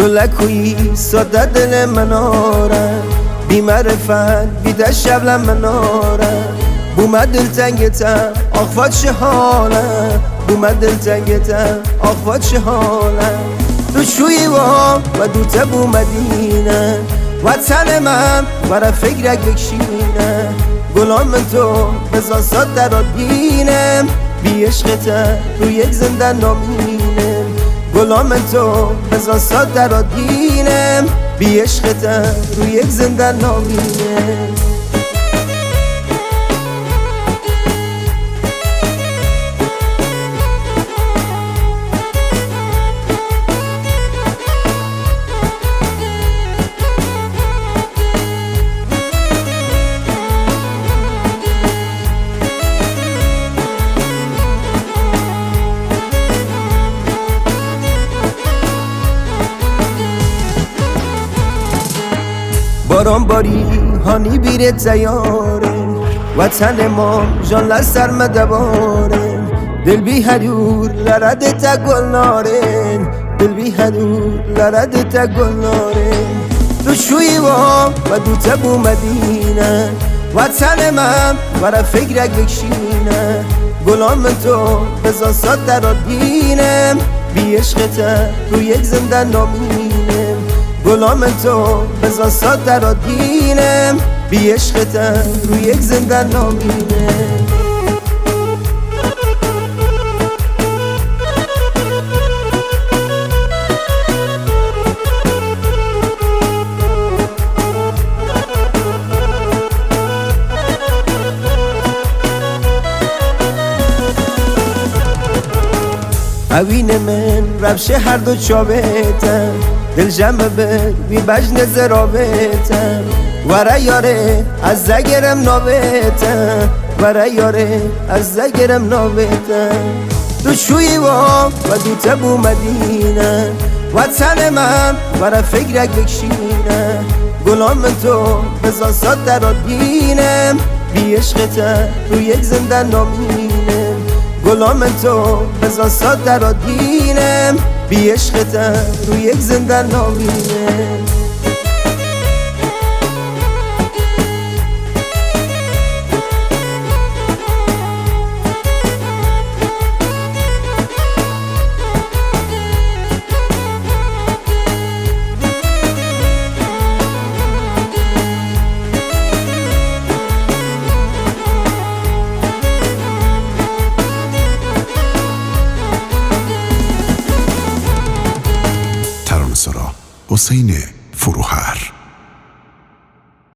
گلکویی ساده دل مناره، بی معرفت بیده شبل مناره. بومد دلتنگتم آخواد چه حاله، بومد دلتنگتم آخواد چه حاله. تو شوی و دوته بومدینه، وطن من برای فکرک بکشینه. گلام من تو بزا ساد درات بینم، بی عشقته رو یک زندن نامینم. گلام من تو بزا ساد درات بینم، بی عشقته رو یک زندن نامینم. باران باری هانی بیره تیاره، وطن ما جان لسر مدباره. دل بی هدور لرد تا گل نارن، دل بی هدور لرد تا گل نارن. تو شوی و دوته بومدینه، وطن من برای فکرک بکشینه. گلام من تو بزا ساد درات بینم، بی عشقته رو یک زندن نامینم. گلام من تو بزا ساد درات بینم، بی عشقته رو یک زندن نامینم. اوین من رفشه هر دو چابتم، دل جمع بر بی بجن زرابتم. وره یاره از زگرم نابتم، وره یاره از زگرم نابتم. تو شوی و دوته بومدینه، وطن من برای فکرک بکشینه. گلام من تو بزا ساد درات بینم، بی عشقته رو یک زندن نامینم. گلام من تو بزا ساد درات بینم، بی عشقته رو یک زندن نامینم. حسین فروهر.